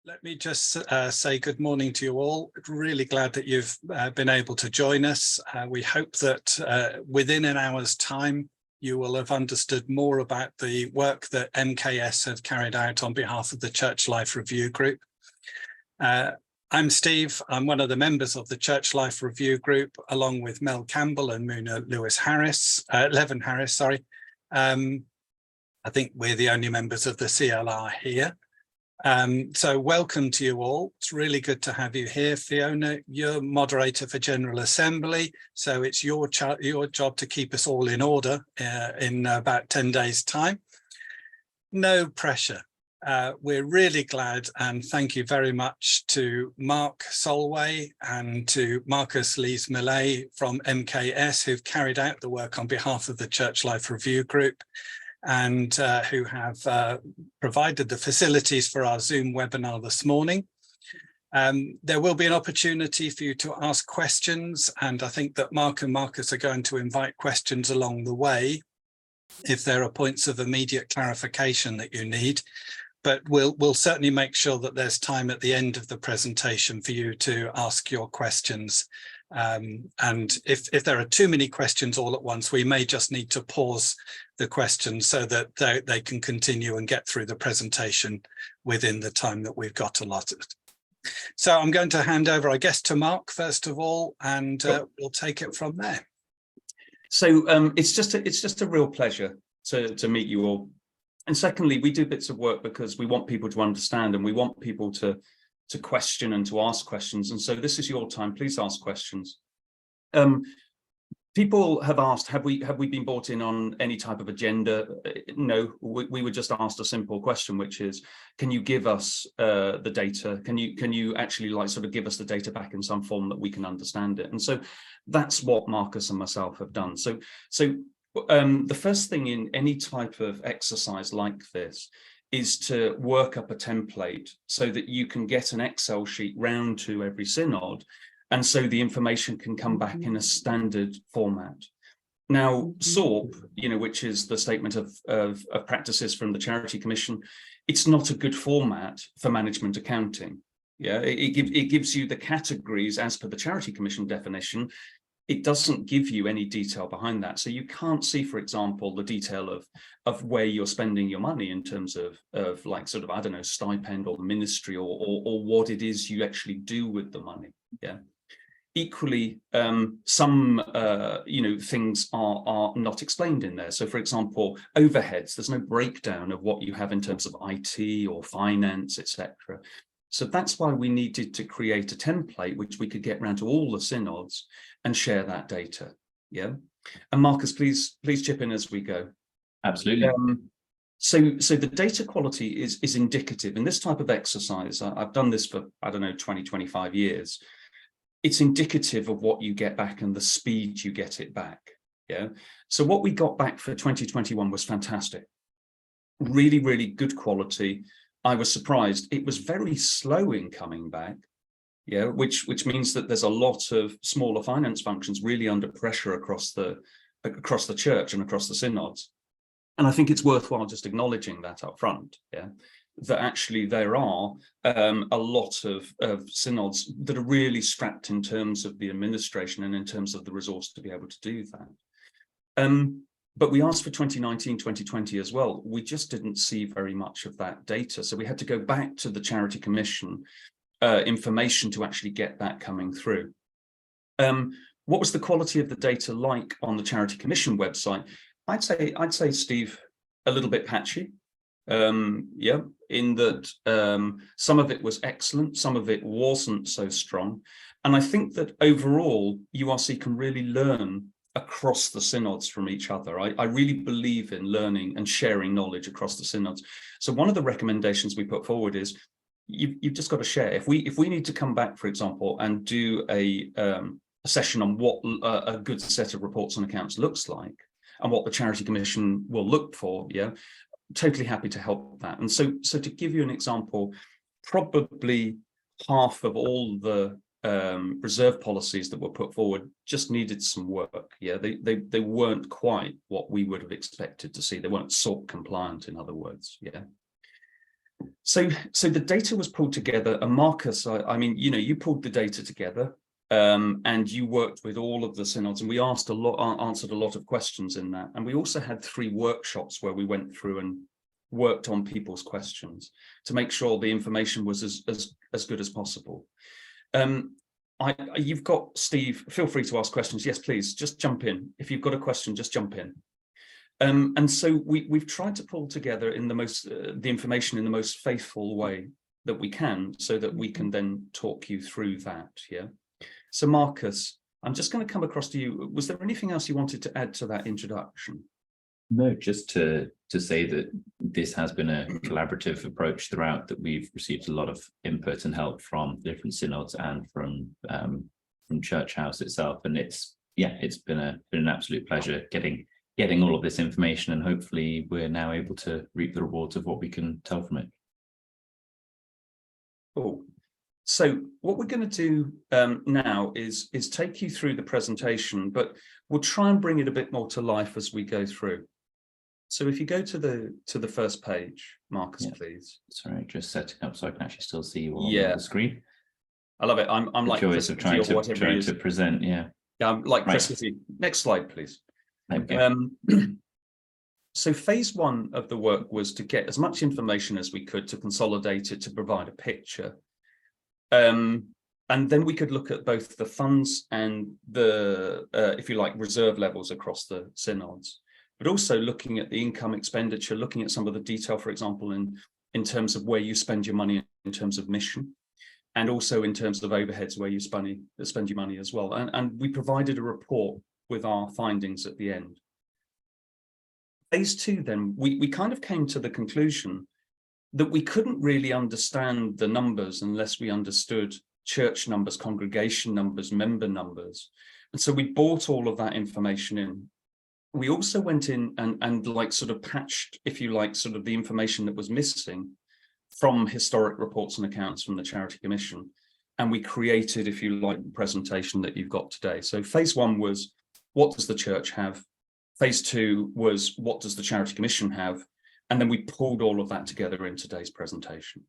Let me just say good morning to you all. Really glad that you've been able to join us. We hope that within an hour's time, you will have understood more about the work that MKS have carried out on behalf of the Church Life Review Group. I'm Steve. I'm one of the members of the Church Life Review Group, along with Mel Campbell and Muna Levin Harris. I think we're the only members of the CLR here. So welcome to you all. It's really good to have you here. Fiona, you're moderator for General Assembly, so it's your job to keep us all in order in about 10 days' time. No pressure. We're really glad, and thank you very much to Mark Solway and to Marcus Lees-Millay from MKS, who've carried out the work on behalf of the Church Life Review Group, and who have provided the facilities for our Zoom webinar this morning. There will be an opportunity for you to ask questions, and I think that Mark and Marcus are going to invite questions along the way if there are points of immediate clarification that you need. But we'll certainly make sure that there's time at the end of the presentation for you to ask your questions. And if there are too many questions all at once, we may just need to pause the questions so that they can continue and get through the presentation within the time that we've got allotted. So I'm going to hand over, I guess, to Mark first of all, and we'll take it from there. So it's just a real pleasure to meet you all. And secondly, we do bits of work because we want people to understand, and we want people to question and to ask questions. And so this is your time. Please ask questions. People have asked, have we been brought in on any type of agenda? No, we were just asked a simple question, which is, can you give us the data? Can you actually sort of give us the data back in some form that we can understand it? And so that's what Marcus and myself have done. So the first thing in any type of exercise like this is to work up a template so that you can get an Excel sheet round to every synod, and so the information can come back in a standard format. Now, SORP, which is the statement of practices from the Charity Commission, it's not a good format for management accounting. Yeah, it gives you the categories as per the Charity Commission definition. It doesn't give you any detail behind that. So you can't see, for example, the detail of where you're spending your money in terms of sort of, I don't know, stipend or ministry or what it is you actually do with the money. Yeah. Equally, some things are not explained in there. So, for example, overheads, there's no breakdown of what you have in terms of IT or finance, etc. So that's why we needed to create a template which we could get around to all the synods and share that data. Yeah. And Marcus, please chip in as we go. Absolutely. So the data quality is indicative. In this type of exercise, I've done this for, I don't know, 20, 25 years. It's indicative of what you get back and the speed you get it back. Yeah. So what we got back for 2021 was fantastic. Really, really good quality. I was surprised. It was very slow in coming back. Yeah, which means that there's a lot of smaller finance functions really under pressure across the church and across the synods. And I think it's worthwhile just acknowledging that up front. Yeah, that actually there are a lot of synods that are really strapped in terms of the administration and in terms of the resource to be able to do that. But we asked for 2019, 2020 as well. We just didn't see very much of that data. So we had to go back to the Charity Commission information to actually get that coming through. What was the quality of the data like on the Charity Commission website? I'd say, Steve, a little bit patchy. Yeah, in that some of it was excellent, some of it wasn't so strong. And I think that overall, URC can really learn across the synods from each other. I really believe in learning and sharing knowledge across the synods. So one of the recommendations we put forward is you've just got to share. If we need to come back, for example, and do a session on what a good set of reports and accounts looks like and what the Charity Commission will look for, yeah, totally happy to help that. And so to give you an example, probably half of all the reserve policies that were put forward just needed some work. Yeah, they weren't quite what we would have expected to see. They weren't SORP compliant, in other words. Yeah. So the data was pulled together, and Marcus, I mean, you know, you pulled the data together, and you worked with all of the synods, and we answered a lot of questions in that. And we also had 3 workshops where we went through and worked on people's questions to make sure the information was as good as possible. You've got Steve, feel free to ask questions. Yes, please, just jump in. If you've got a question, just jump in. And so we've tried to pull together in the information in the most faithful way that we can, so that we can then talk you through that. Yeah. So Marcus, I'm just going to come across to you. Was there anything else you wanted to add to that introduction? No, just to say that this has been a collaborative approach throughout, that we've received a lot of input and help from different synods and from Church House itself, and it's been an absolute pleasure getting all of this information, and hopefully we're now able to reap the rewards of what we can tell from it. Cool. So what we're going to do now is take you through the presentation, but we'll try and bring it a bit more to life as we go through. So if you go to the first page, Marcus, please. Sorry, just setting up so I can actually still see you all on the screen. I love it. I'm like joys of trying to present. Yeah, I'm like Chris. Next slide, please. So phase 1 of the work was to get as much information as we could, to consolidate it, to provide a picture. And then we could look at both the funds and the, if you like, reserve levels across the synods, but also looking at the income expenditure, looking at some of the detail, for example, in terms of where you spend your money in terms of mission, and also in terms of overheads, where you spend your money as well. And we provided a report with our findings at the end. Phase 2, then, we kind of came to the conclusion that we couldn't really understand the numbers unless we understood church numbers, congregation numbers, member numbers. And so we brought all of that information in. We also went in and like sort of patched, if you like, sort of the information that was missing from historic reports and accounts from the Charity Commission. And we created, if you like, the presentation that you've got today. So phase 1 was, what does the church have? Phase 2 was, what does the Charity Commission have? And then we pulled all of that together in today's presentation.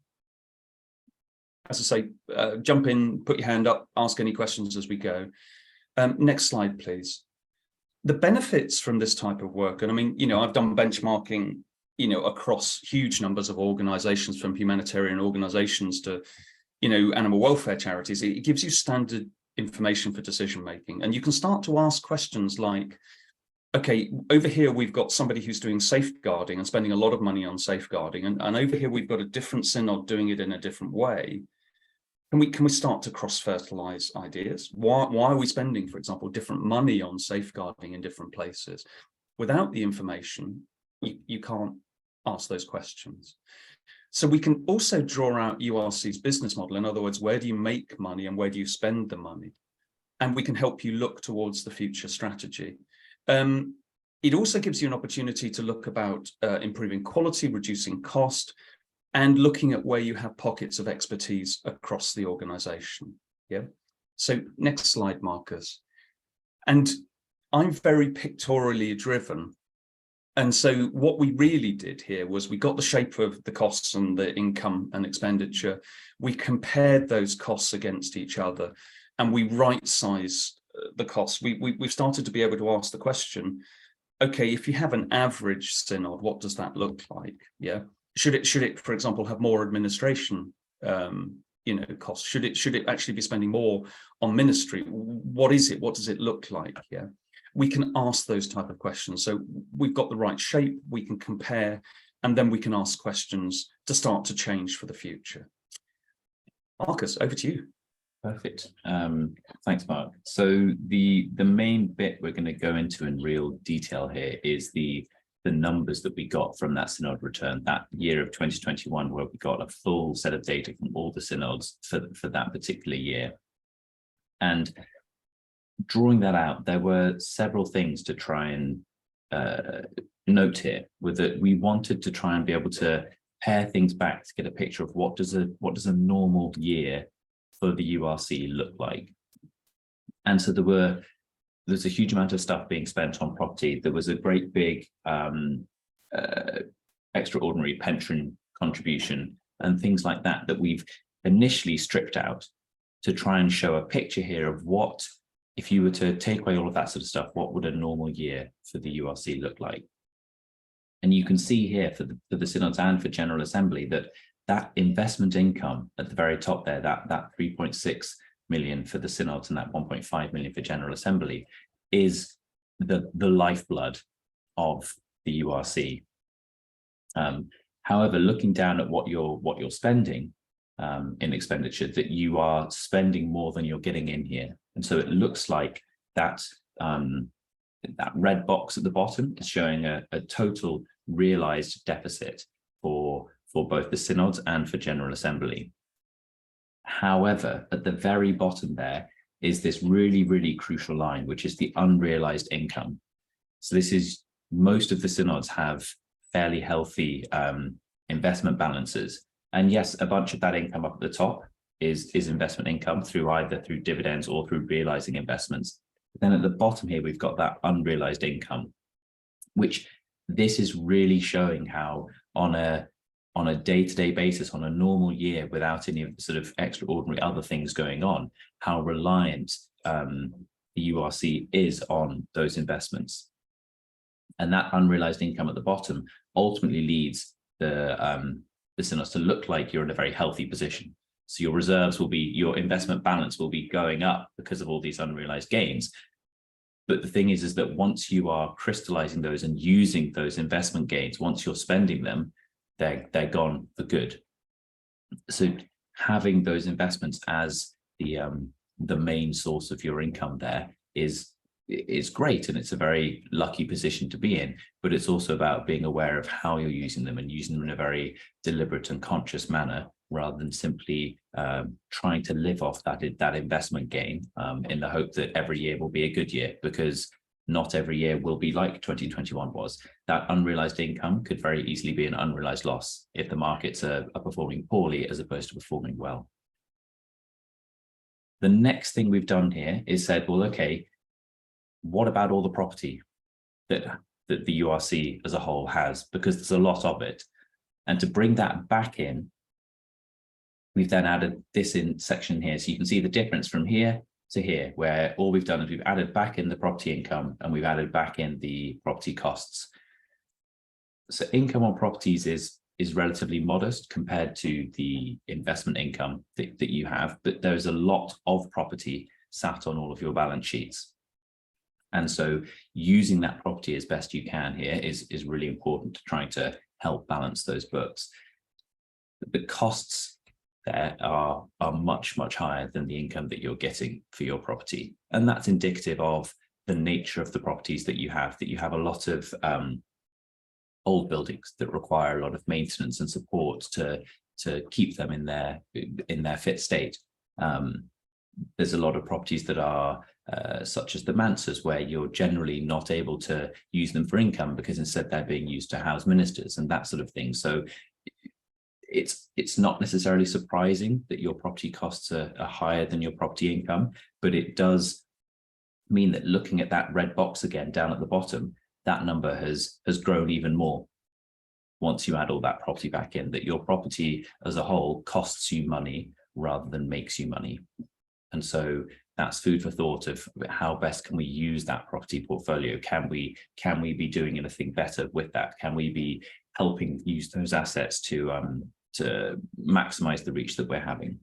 As I say, jump in, put your hand up, ask any questions as we go. Next slide, please. The benefits from this type of work, and I mean, you know, I've done benchmarking, you know, across huge numbers of organizations, from humanitarian organizations to, you know, animal welfare charities. It gives you standard information for decision making. And you can start to ask questions like, okay, over here we've got somebody who's doing safeguarding and spending a lot of money on safeguarding, and over here we've got a different synod doing it in a different way. Can we start to cross-fertilize ideas? Why are we spending, for example, different money on safeguarding in different places? Without the information, you can't ask those questions. So we can also draw out URC's business model. In other words, where do you make money and where do you spend the money? And we can help you look towards the future strategy. It also gives you an opportunity to look about improving quality, reducing cost, and looking at where you have pockets of expertise across the organization. Yeah. So next slide, Marcus. And I'm very pictorially driven. And so what we really did here was we got the shape of the costs and the income and expenditure. We compared those costs against each other, and we right-sized the costs. We've started to be able to ask the question, okay, if you have an average synod, what does that look like? Yeah. Should it, for example, have more administration, you know, costs? Should it actually be spending more on ministry? What is it? What does it look like? Yeah. We can ask those type of questions. So we've got the right shape, we can compare, and then we can ask questions to start to change for the future. Marcus, over to you. Perfect. Thanks, Mark. So the main bit we're going to go into in real detail here is the numbers that we got from that synod return, that year of 2021, where we got a full set of data from all the synods for that particular year. And drawing that out, there were several things to try and note here, with that we wanted to try and be able to pair things back to get a picture of what does a normal year for the URC look like. And so there's a huge amount of stuff being spent on property. There was a great big extraordinary pension contribution and things like that that we've initially stripped out to try and show a picture here of what, if you were to take away all of that sort of stuff, what would a normal year for the URC look like? And you can see here for the Synods and for General Assembly that investment income at the very top there, that 3.6 million for the Synods and that 1.5 million for General Assembly, is the lifeblood of the URC. However, looking down at what you're spending in expenditure, that you are spending more than you're getting in here, and so it looks like that that red box at the bottom is showing a total realized deficit for both the Synods and for General Assembly. However, at the very bottom there is this really, really crucial line, which is the unrealized income. So this is, most of the Synods have fairly healthy investment balances. And yes, a bunch of that income up at the top is investment income either through dividends or through realizing investments. But then at the bottom here, we've got that unrealized income, which this is really showing how on a day-to-day basis, on a normal year, without any of the sort of extraordinary other things going on, how reliant the URC is on those investments. And that unrealized income at the bottom ultimately leads the Synods to look like you're in a very healthy position. So your reserves will be, your investment balance will be going up because of all these unrealized gains. But the thing is that once you are crystallizing those and using those investment gains, once you're spending them, they're gone for good. So having those investments as the main source of your income there is great, and it's a very lucky position to be in, but it's also about being aware of how you're using them and using them in a very deliberate and conscious manner, rather than simply trying to live off that investment gain in the hope that every year will be a good year, because not every year will be like 2021 was. That unrealized income could very easily be an unrealized loss if the markets are performing poorly as opposed to performing well. The next thing we've done here is said, well, okay, what about all the property that the URC as a whole has? Because there's a lot of it. And to bring that back in, we've then added this in section here. So you can see the difference from here to here, where all we've done is we've added back in the property income and we've added back in the property costs. So income on properties is relatively modest compared to the investment income that you have, but there's a lot of property sat on all of your balance sheets. And so using that property as best you can here is really important to trying to help balance those books. The costs there are much, much higher than the income that you're getting for your property. And that's indicative of the nature of the properties that you have a lot of old buildings that require a lot of maintenance and support to keep them in their fit state. There's a lot of properties that are such as the mansards, where you're generally not able to use them for income because instead they're being used to house ministers and that sort of thing. So it's not necessarily surprising that your property costs are higher than your property income, but it does mean that looking at that red box again down at the bottom, that number has grown even more once you add all that property back in, that your property as a whole costs you money rather than makes you money. And so that's food for thought of how best can we use that property portfolio? Can we be doing anything better with that? Can we be helping use those assets to maximize the reach that we're having?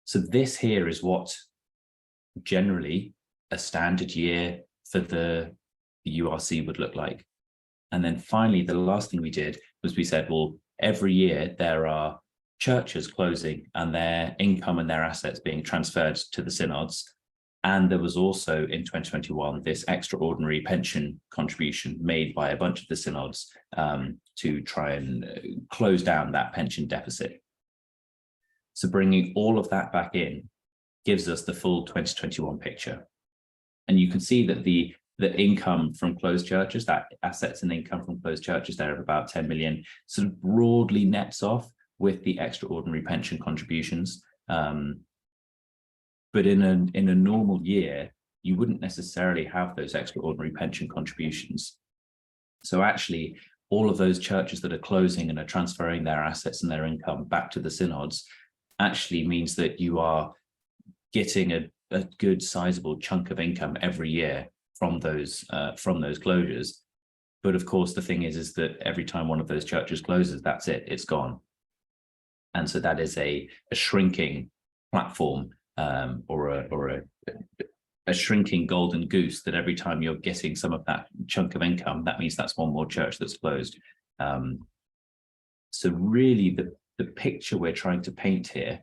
So this here is what generally a standard year for the URC would look like. And then finally, the last thing we did was we said, well, every year there are churches closing and their income and their assets being transferred to the synods. And there was also in 2021 this extraordinary pension contribution made by a bunch of the synods to try and close down that pension deficit. So bringing all of that back in gives us the full 2021 picture. And you can see that the income from closed churches, that assets and income from closed churches there of about 10 million sort of broadly nets off with the extraordinary pension contributions. But in a normal year, you wouldn't necessarily have those extraordinary pension contributions. So actually, all of those churches that are closing and are transferring their assets and their income back to the synods actually means that you are getting a good sizable chunk of income every year from those closures. But of course, the thing is that every time one of those churches closes, that's it, it's gone. And so that is a shrinking platform, or a shrinking golden goose, that every time you're getting some of that chunk of income, that means that's one more church that's closed. So really the picture we're trying to paint here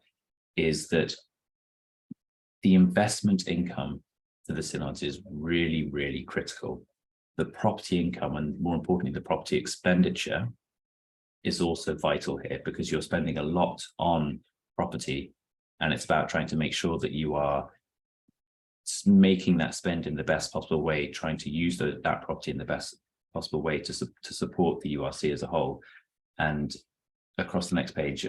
is that the investment income for the synods is really, really critical. The property income, and more importantly, the property expenditure, is also vital here, because you're spending a lot on property, and it's about trying to make sure that you are making that spend in the best possible way, trying to use that property in the best possible way to support the URC as a whole. And across the next page,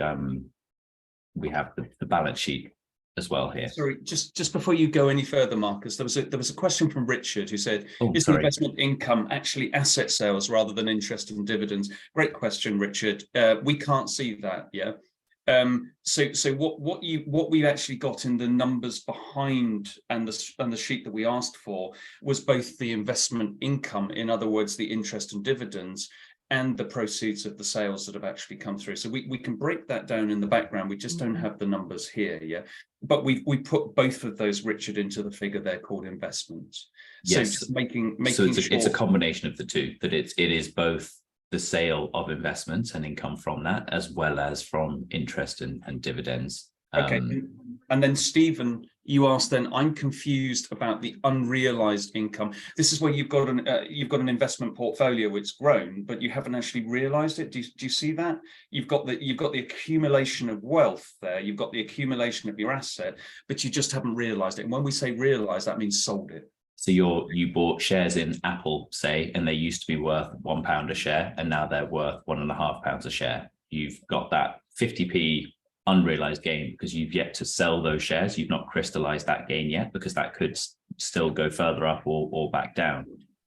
we have the balance sheet as well here. Sorry, just before you go any further, Marcus, there was a question from Richard who said, is investment income actually asset sales rather than interest and dividends? Great question, Richard. We can't see that, yeah. So what we've actually got in the numbers behind and the sheet that we asked for was both the investment income, in other words, the interest and dividends, and the proceeds of the sales that have actually come through. So we can break that down in the background. We just don't have the numbers here, yeah. But we put both of those, Richard, into the figure. They're called investments. Yes. So just making so sure it's a combination of the two, that it is both the sale of investments and income from that, as well as from interest and dividends. Okay. And then Stephen, you asked then, I'm confused about the unrealized income. This is where you've got an investment portfolio which grown, but you haven't actually realized it. Do you see that? You've got the accumulation of wealth there. You've got the accumulation of your asset, but you just haven't realized it. And when we say realize, that means sold it. So you bought shares in Apple, say, and they used to be worth £1 a share, and now they're worth £1.50 a share. You've got that 50p unrealized gain because you've yet to sell those shares. You've not crystallized that gain yet, because that could still go further up or back down.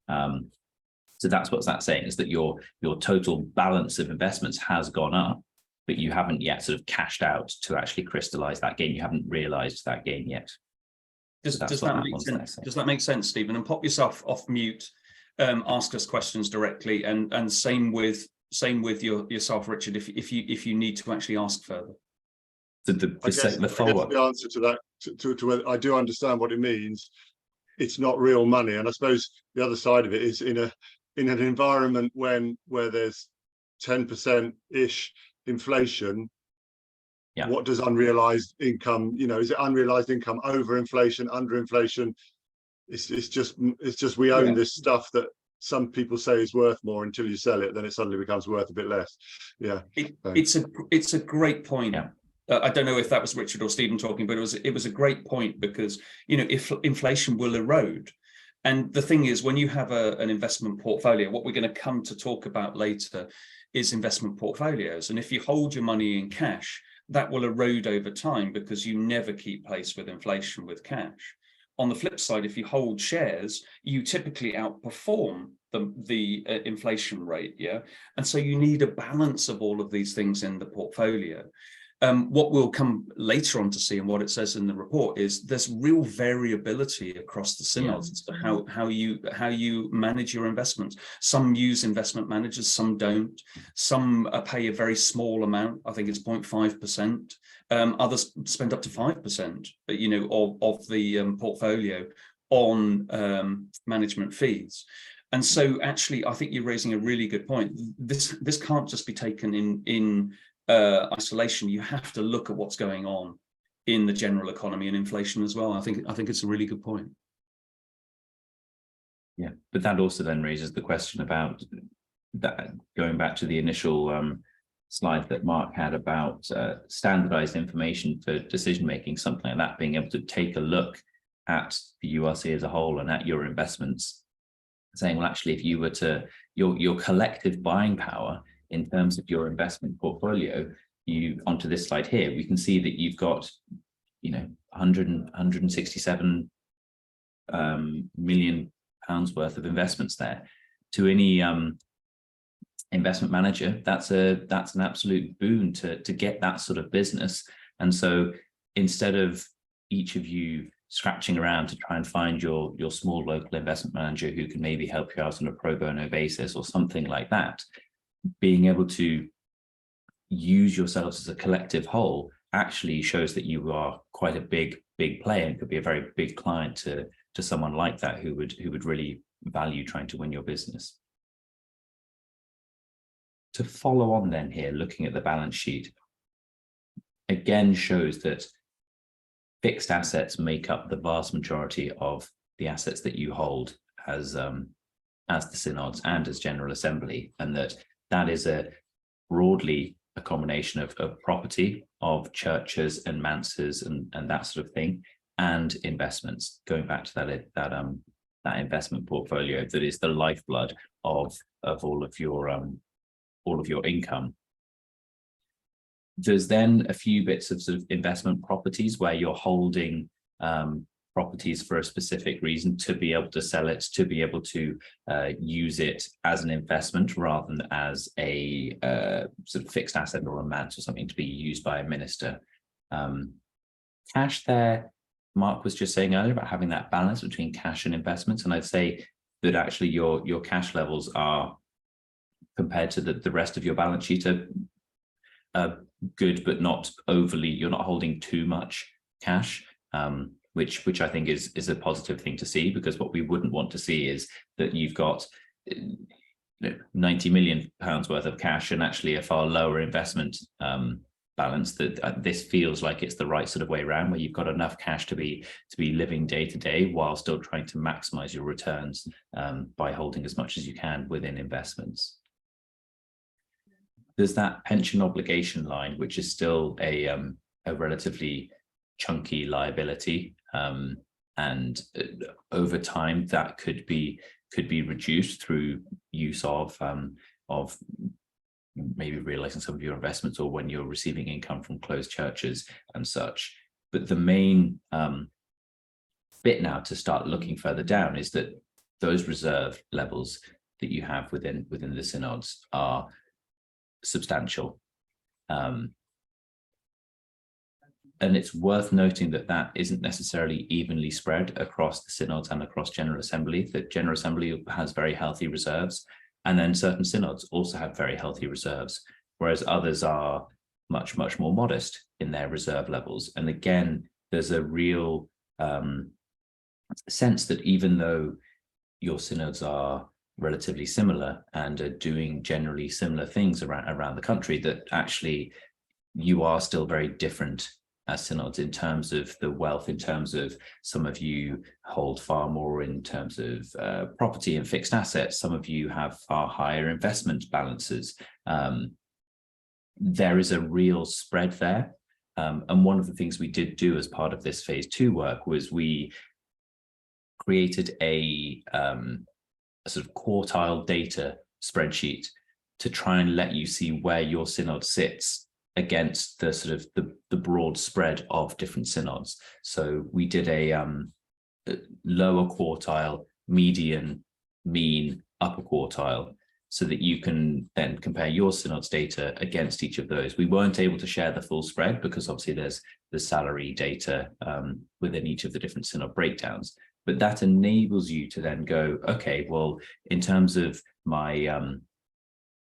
So that's what that's saying, is that your total balance of investments has gone up, but you haven't yet sort of cashed out to actually crystallize that gain. You haven't realized that gain yet. Does that make sense? Does that make sense, Stephen? And pop yourself off mute, ask us questions directly, and same with yourself, Richard, if you need to actually ask further. The follow-up. The answer to that, to I do understand what it means. It's not real money, and I suppose the other side of it is in an environment where there's 10% ish inflation. Yeah. What does unrealized income? Is it unrealized income over inflation, under inflation? It's just we own this stuff that some people say is worth more until you sell it, then it suddenly becomes worth a bit less. Yeah, it's a great point. Yeah. I don't know if that was Richard or Stephen talking, but it was a great point, because if inflation will erode. And the thing is, when you have an investment portfolio, what we're going to come to talk about later is investment portfolios. And if you hold your money in cash, that will erode over time, because you never keep pace with inflation with cash. On the flip side, if you hold shares, you typically outperform the inflation rate, yeah? And so you need a balance of all of these things in the portfolio. What we'll come later on to see, and what it says in the report, is there's real variability across the synods as to how you manage your investments. Some use investment managers, some don't. Some pay a very small amount. I think it's 0.5%. Others spend up to 5%, of the portfolio on management fees. And so, actually, I think you're raising a really good point. This can't just be taken in isolation. You have to look at what's going on in the general economy and inflation as well. I think it's a really good point. Yeah, but that also then raises the question about that, going back to the initial slide that Mark had about standardized information for decision making, something like that, being able to take a look at the URC as a whole and at your investments, saying, well, actually, if you were to your collective buying power in terms of your investment portfolio, onto this slide here, we can see that you've got, 167 million pounds worth of investments there. To any investment manager, that's an absolute boon to get that sort of business. And so instead of each of you scratching around to try and find your small local investment manager who can maybe help you out on a pro bono basis or something like that, being able to use yourselves as a collective whole actually shows that you are quite a big player and could be a very big client to someone like that who would really value trying to win your business. To follow on then here, looking at the balance sheet, again shows that fixed assets make up the vast majority of the assets that you hold as the synods and as General Assembly, and that is broadly a combination of property, of churches and manses and that sort of thing, and investments. Going back to that investment portfolio that is the lifeblood of all of your income. There's then a few bits of sort of investment properties where you're holding properties for a specific reason, to be able to sell it, to be able to use it as an investment rather than as a sort of fixed asset or a manse or something to be used by a minister. Cash there, Mark was just saying earlier about having that balance between cash and investments, and I'd say that actually your cash levels are, compared to the rest of your balance sheet, are good, but not overly. You're not holding too much cash, which I think is a positive thing to see, because what we wouldn't want to see is that you've got 90 million pounds worth of cash and actually a far lower investment balance. That this feels like it's the right sort of way around, where you've got enough cash to be living day to day while still trying to maximize your returns by holding as much as you can within investments. There's that pension obligation line, which is still a relatively chunky liability, and over time that could be reduced through use of maybe realizing some of your investments, or when you're receiving income from closed churches and such. But the main bit now to start looking further down is that those reserve levels that you have within the synods are substantial, and it's worth noting that isn't necessarily evenly spread across the synods and across General Assembly. That General Assembly has very healthy reserves, and then certain synods also have very healthy reserves, whereas others are much more modest in their reserve levels. And again, there's a real sense that even though your synods are relatively similar and are doing generally similar things around the country, that actually you are still very different as synods in terms of the wealth, in terms of some of you hold far more in terms of property and fixed assets, some of you have far higher investment balances. There is a real spread there, and one of the things we did do as part of this phase 2 work was we created a sort of quartile data spreadsheet to try and let you see where your synod sits against the sort of the broad spread of different synods. So we did a lower quartile, median, mean, upper quartile, so that you can then compare your synod's data against each of those. We weren't able to share the full spread because obviously there's the salary data within each of the different synod breakdowns. But that enables you to then go, okay, well, in terms of my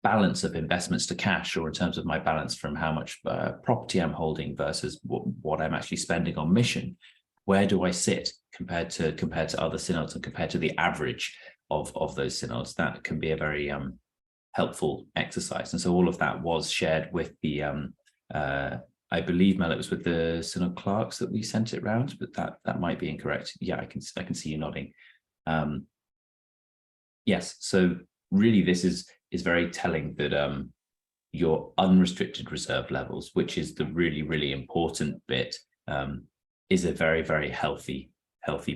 balance of investments to cash, or in terms of my balance from how much property I'm holding versus what I'm actually spending on mission, where do I sit compared to other synods and compared to the average of those synods? That can be a very helpful exercise. And so all of that was shared with the I believe, Mel, it was with the synod clerks that we sent it round, but that might be incorrect. Yeah, I can see you nodding. Yes, so really this is very telling that your unrestricted reserve levels, which is the really important bit, is a very healthy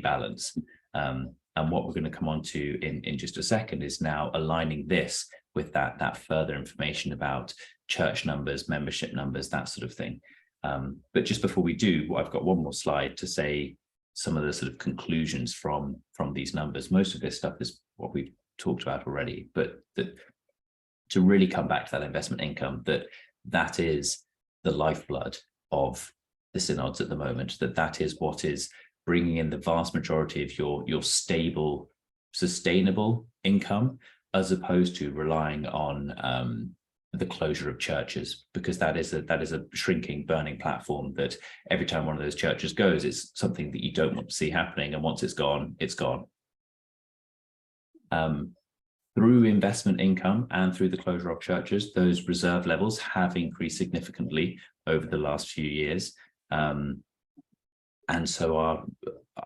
balance. And what we're going to come on to in just a second is now aligning this with that further information about church numbers, membership numbers, that sort of thing. But just before we do, I've got one more slide to say some of the sort of conclusions from these numbers. Most of this stuff is what we've talked about already, but to really come back to that investment income, that is the lifeblood of the synods at the moment, that is what is bringing in the vast majority of your stable, sustainable income, as opposed to relying on the closure of churches, because that is a shrinking, burning platform that every time one of those churches goes, it's something that you don't want to see happening, and once it's gone, it's gone. Through investment income and through the closure of churches, those reserve levels have increased significantly over the last few years. And so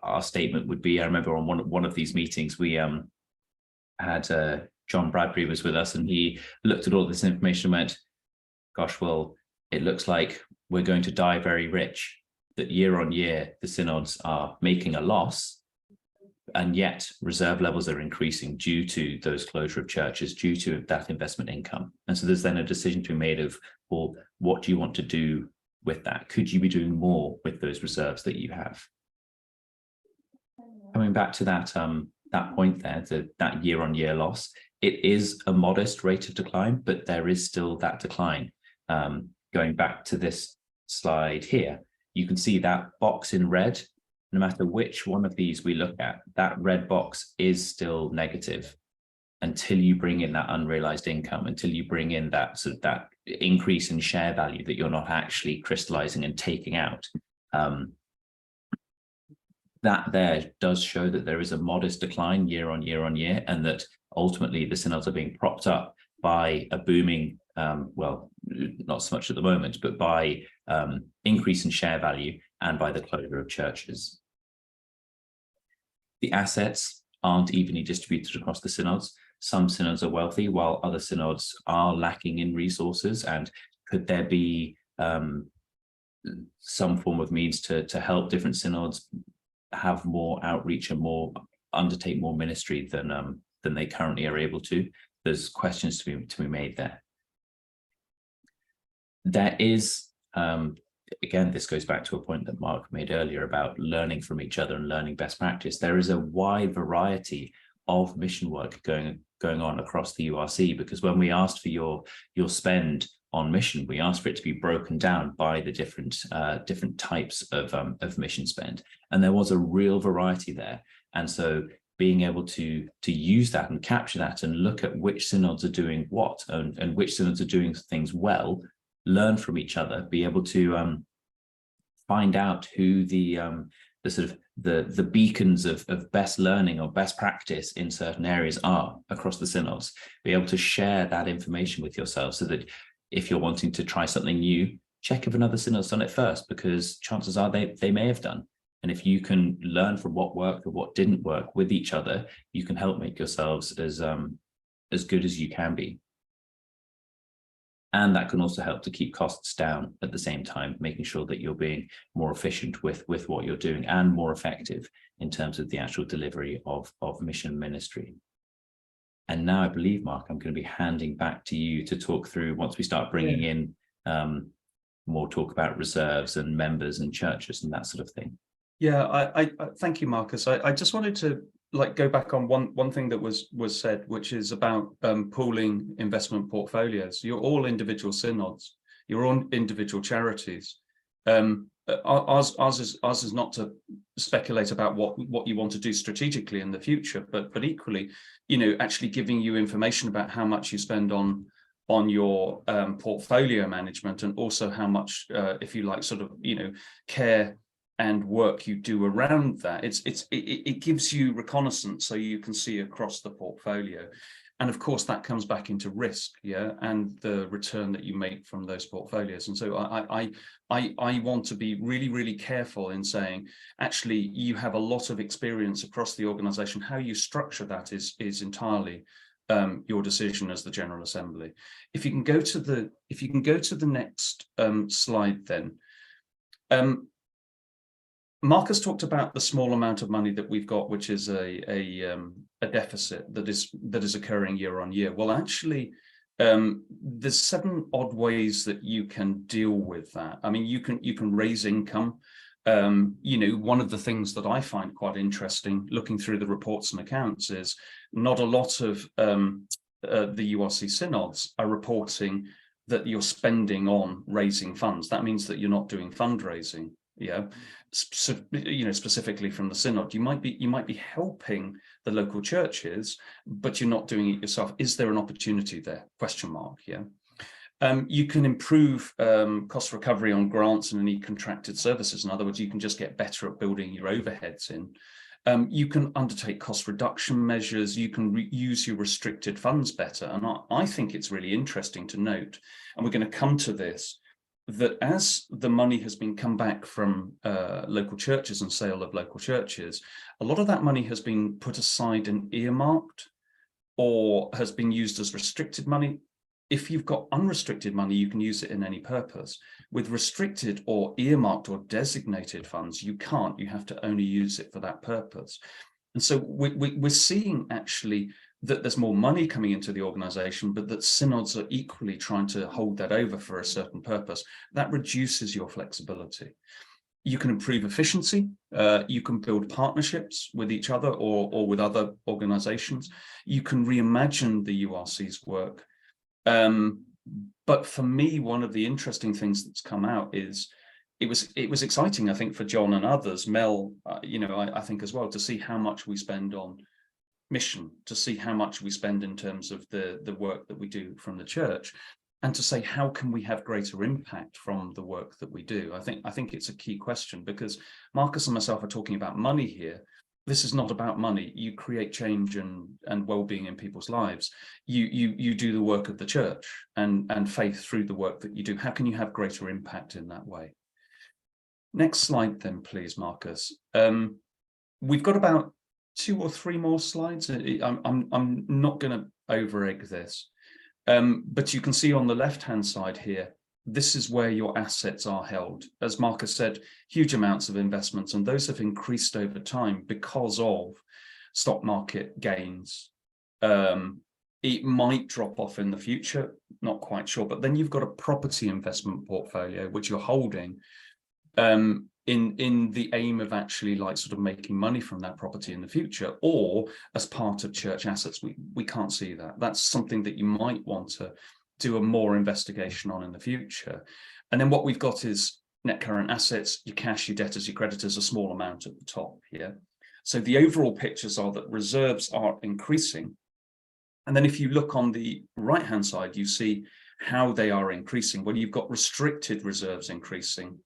our statement would be, I remember on one of these meetings, we had John Bradbury was with us, and he looked at all this information and went, gosh, well, it looks like we're going to die very rich, that year on year, the synods are making a loss, and yet reserve levels are increasing due to those closure of churches, due to that investment income. And so there's then a decision to be made of, well, what do you want to do with that? Could you be doing more with those reserves that you have? Coming back to that point there, that year-on-year loss, it is a modest rate of decline, but there is still that decline. Going back to this slide here, you can see that box in red. No matter which one of these we look at, that red box is still negative until you bring in that unrealized income, until you bring in that sort of that increase in share value that you're not actually crystallizing and taking out. That there does show that there is a modest decline year on year, and that ultimately the synods are being propped up by a booming, well, not so much at the moment, but by increase in share value and by the closure of churches. The assets aren't evenly distributed across the synods. Some synods are wealthy, while other synods are lacking in resources. And could there be some form of means to help different synods have more outreach and undertake more ministry than they currently are able to? There's questions to be made there. There is, again, this goes back to a point that Mark made earlier about learning from each other and learning best practice. There is a wide variety of mission work going on across the URC, because when we asked for your spend on mission, we asked for it to be broken down by the different types of mission spend, and there was a real variety there. And so being able to use that and capture that and look at which synods are doing what and which synods are doing things well, learn from each other, be able to find out who the sort of the beacons of best learning or best practice in certain areas are across the synods, be able to share that information with yourself, so that if you're wanting to try something new, check if another synod's done it first, because chances are they may have done. And if you can learn from what worked or what didn't work with each other, you can help make yourselves as good as you can be. And that can also help to keep costs down at the same time, making sure that you're being more efficient with what you're doing and more effective in terms of the actual delivery of mission ministry. And now I believe, Mark, I'm going to be handing back to you to talk through, once we start bringing in more talk about reserves and members and churches and that sort of thing. Yeah, I thank you, Marcus. I just wanted to go back on one thing that was said, which is about pooling investment portfolios. You're all individual synods, you're all individual charities. Ours is not to speculate about what you want to do strategically in the future, but equally, actually giving you information about how much you spend on your portfolio management, and also how much, if you like, sort of care and work you do around that. It gives you reconnaissance, so you can see across the portfolio. And of course, that comes back into risk, and the return that you make from those portfolios. And so I want to be really, really careful in saying, actually, you have a lot of experience across the organization. How you structure that is entirely your decision as the General Assembly. If you can go to the next slide, then. Marcus talked about the small amount of money that we've got, which is a deficit that is occurring year on year. Well, actually, there's 7 odd ways that you can deal with that. I mean, you can raise income. One of the things that I find quite interesting looking through the reports and accounts is not a lot of the URC Synods are reporting that you're spending on raising funds. That means that you're not doing fundraising. Yeah, so, specifically from the Synod, you might be helping the local churches, but you're not doing it yourself. Is there an opportunity there? Question mark. Yeah. You can improve cost recovery on grants and any contracted services. In other words, you can just get better at building your overheads in. You can undertake cost reduction measures. You can use your restricted funds better. And I think it's really interesting to note, and we're going to come to this, that as the money has been come back from local churches and sale of local churches, a lot of that money has been put aside and earmarked or has been used as restricted money. If you've got unrestricted money, you can use it in any purpose. With restricted or earmarked or designated funds, you can't. You have to only use it for that purpose. And so we're seeing actually that there's more money coming into the organisation, but that synods are equally trying to hold that over for a certain purpose. That reduces your flexibility. You can improve efficiency. You can build partnerships with each other or with other organisations. You can reimagine the URC's work. But for me, one of the interesting things that's come out is it was exciting, I think, for John and others, Mel, I think as well, to see how much we spend on mission, to see how much we spend in terms of the work that we do from the church, and to say how can we have greater impact from the work that we do. I think it's a key question, because Marcus and myself are talking about money here. This is not about money. You create change and well-being in people's lives. You do the work of the church and faith through the work that you do. How can you have greater impact in that way? Next slide then, please, Marcus. We've got about 2 or 3 more slides. I'm not going to over-egg this, but you can see on the left-hand side here, this is where your assets are held. As Marcus said, huge amounts of investments, and those have increased over time because of stock market gains. It might drop off in the future, not quite sure, but then you've got a property investment portfolio which you're holding in the aim of actually sort of making money from that property in the future, or as part of church assets. We can't see that. That's something that you might want to do a more investigation on in the future. And then what we've got is net current assets, your cash, your debtors, your creditors, a small amount at the top here. So the overall pictures are that reserves are increasing. And then if you look on the right-hand side, you see how they are increasing. Well, you've got restricted reserves increasing,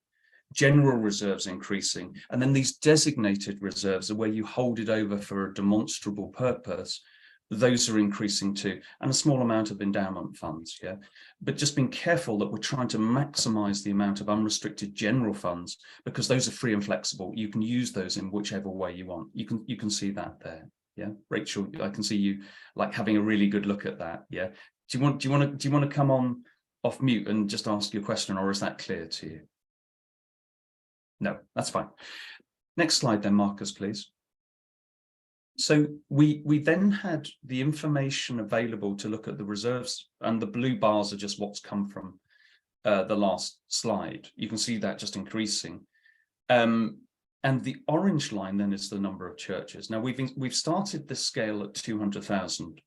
general reserves increasing, and then these designated reserves are where you hold it over for a demonstrable purpose. Those are increasing too, and a small amount of endowment funds, yeah. But just being careful that we're trying to maximize the amount of unrestricted general funds, because those are free and flexible. You can use those in whichever way you want. You can see that there, yeah. Rachel, I can see you having a really good look at that, yeah. Do you want to come on off mute and just ask your question, or is that clear to you? No, that's fine. Next slide then, Marcus, please. So we then had the information available to look at the reserves, and the blue bars are just what's come from the last slide. You can see that just increasing. And the orange line then is the number of churches. Now we've started this scale at 200,000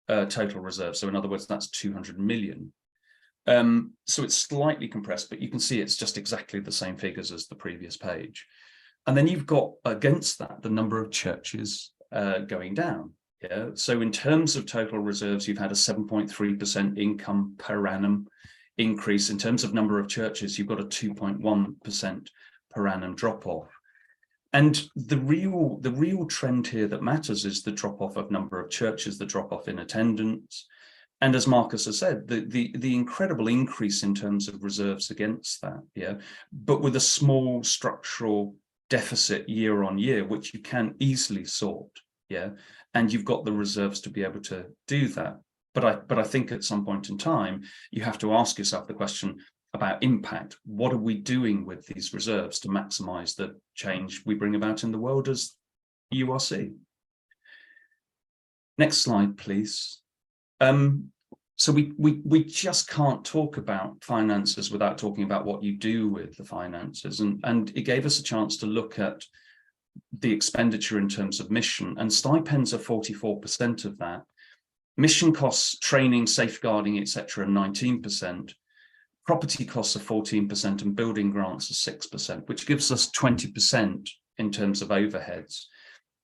total reserves. So in other words, that's 200 million. So it's slightly compressed, but you can see it's just exactly the same figures as the previous page. And then you've got against that the number of churches going down. Yeah. So in terms of total reserves, you've had a 7.3% income per annum increase. In terms of number of churches, you've got a 2.1% per annum drop off. And the real trend here that matters is the drop off of number of churches, the drop off in attendance. And as Marcus has said, the incredible increase in terms of reserves against that, yeah, but with a small structural deficit year on year, which you can easily sort, yeah, and you've got the reserves to be able to do that. But I think at some point in time, you have to ask yourself the question about impact. What are we doing with these reserves to maximize the change we bring about in the world as URC? Next slide, please. So we just can't talk about finances without talking about what you do with the finances. And it gave us a chance to look at the expenditure in terms of mission, and stipends are 44% of that. Mission costs, training, safeguarding, etc. are 19%. Property costs are 14% and building grants are 6%, which gives us 20% in terms of overheads.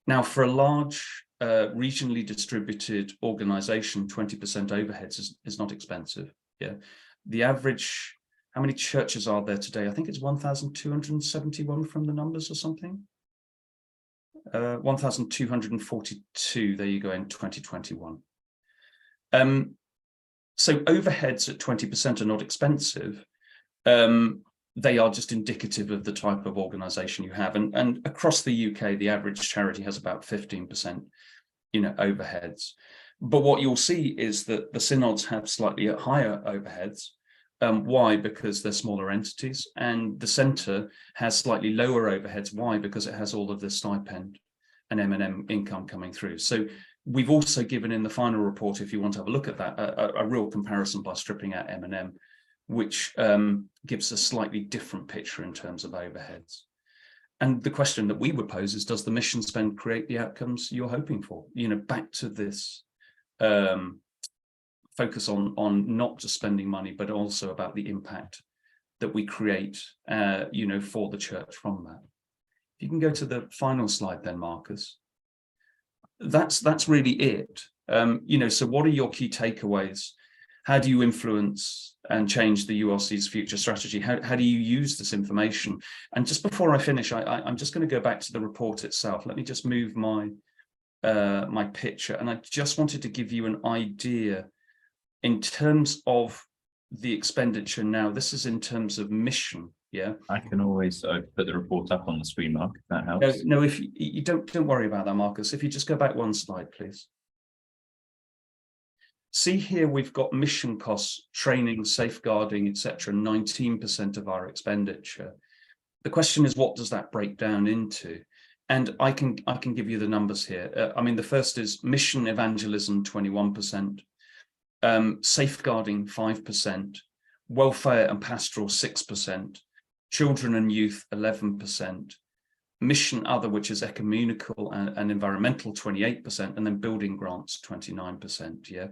Now, for a large regionally distributed organization, 20% overheads is not expensive. Yeah, the average, how many churches are there today? I think it's 1,271 from the numbers or something. 1,242, there you go, in 2021. So overheads at 20% are not expensive. They are just indicative of the type of organization you have. And across the UK, the average charity has about 15%, overheads. But what you'll see is that the synods have slightly higher overheads. Why? Because they're smaller entities, and the centre has slightly lower overheads. Why? Because it has all of the stipend and M&M income coming through. So we've also given in the final report, if you want to have a look at that, a real comparison by stripping out M&M, which gives a slightly different picture in terms of overheads. And the question that we would pose is, does the mission spend create the outcomes you're hoping for? Back to this focus on not just spending money, but also about the impact that we create, for the church from that. If you can go to the final slide then, Marcus. That's really it. So what are your key takeaways? How do you influence and change the URC's future strategy? How do you use this information? And just before I finish, I'm just going to go back to the report itself. Let me just move my my picture, and I just wanted to give you an idea in terms of the expenditure. Now, this is in terms of mission. Yeah, I can always put the report up on the screen, Mark, if that helps. No, if you don't worry about that, Marcus. If you just go back one slide, please. See here, we've got mission costs, training, safeguarding, etc. 19% of our expenditure. The question is, what does that break down into? And I can give you the numbers here. I mean, the first is mission evangelism, 21%, safeguarding 5%, welfare and pastoral 6%, children and youth 11%, mission other, which is ecumenical and environmental, 28%, and then building grants 29%. Yeah.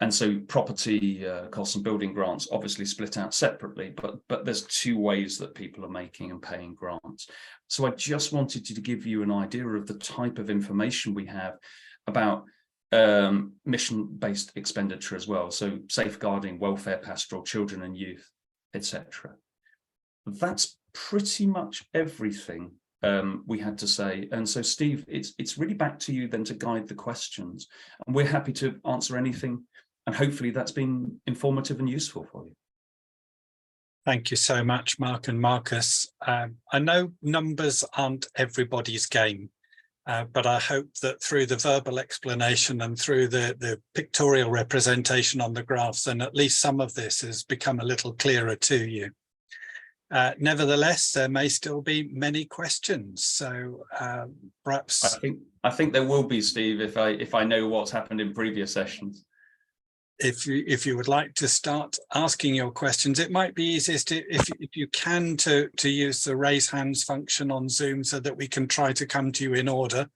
And so property costs and building grants obviously split out separately, but there's two ways that people are making and paying grants. So I just wanted to give you an idea of the type of information we have about mission-based expenditure as well. So safeguarding, welfare, pastoral, children and youth, etc. That's pretty much everything we had to say. And so, Steve, it's really back to you then to guide the questions. And we're happy to answer anything. And hopefully that's been informative and useful for you. Thank you so much, Mark and Marcus. I know numbers aren't everybody's game, but I hope that through the verbal explanation and through the pictorial representation on the graphs, then at least some of this has become a little clearer to you. Nevertheless, there may still be many questions. So perhaps I think there will be, Steve, if I know what's happened in previous sessions. If you would like to start asking your questions, it might be easiest if you can to use the raise hands function on Zoom so that we can try to come to you in order,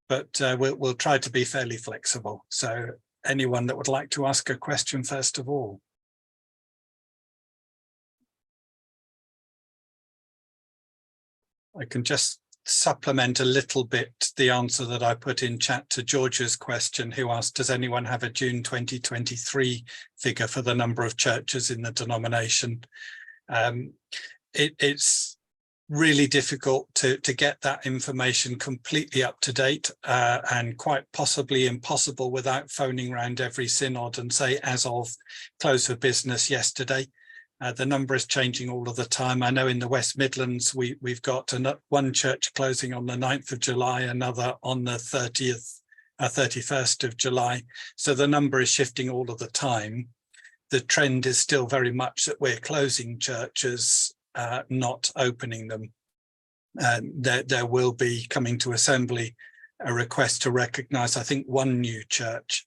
but we'll try to be fairly flexible. So anyone that would like to ask a question first of all. I can just supplement a little bit the answer that I put in chat to George's question, who asked, does anyone have a June 2023 figure for the number of churches in the denomination? It's really difficult to get that information completely up to date and quite possibly impossible without phoning around every synod and say, as of close of business yesterday. The number is changing all of the time. I know in the West Midlands, we've got one church closing on the 9th of July, another on the 31st of July. So the number is shifting all of the time. The trend is still very much that we're closing churches, not opening them. There will be coming to Assembly a request to recognise, I think, one new church.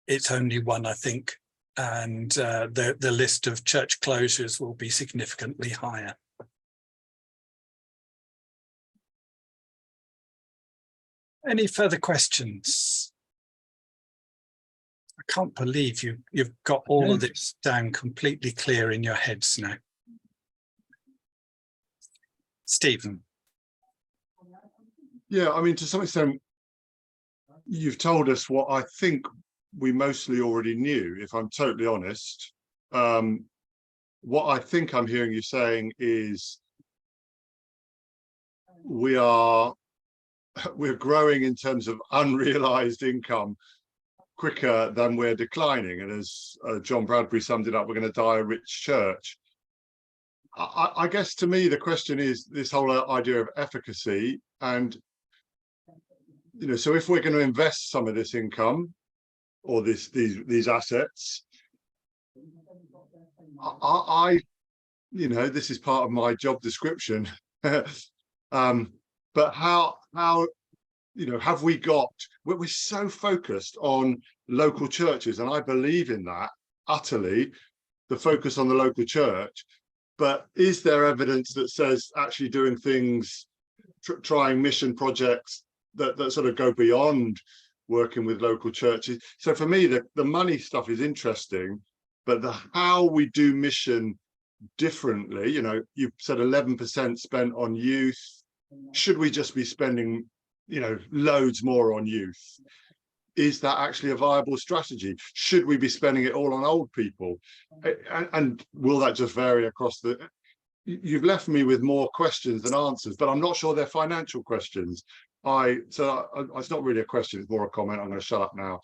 It's only one, I think. And the list of church closures will be significantly higher. Any further questions? can't believe you've got all of this down completely clear in your heads now. Stephen. Yeah, I mean, to some extent, you've told us what I think we mostly already knew, if I'm totally honest. What I think I'm hearing you saying is we're growing in terms of unrealized income quicker than we're declining. And as John Bradbury summed it up, we're going to die a rich church. I guess to me, the question is this whole idea of efficacy. And, so if we're going to invest some of this income or these assets, this is part of my job description. But how have we got, we're so focused on local churches, and I believe in that utterly, the focus on the local church. But is there evidence that says actually doing things, trying mission projects that sort of go beyond working with local churches? So for me, the money stuff is interesting, but the how we do mission differently, you've said 11% spent on youth. Should we just be spending, loads more on youth? Is that actually a viable strategy? Should we be spending it all on old people? And will that just vary across the... You've left me with more questions than answers, but I'm not sure they're financial questions. It's not really a question, it's more a comment. I'm going to shut up now,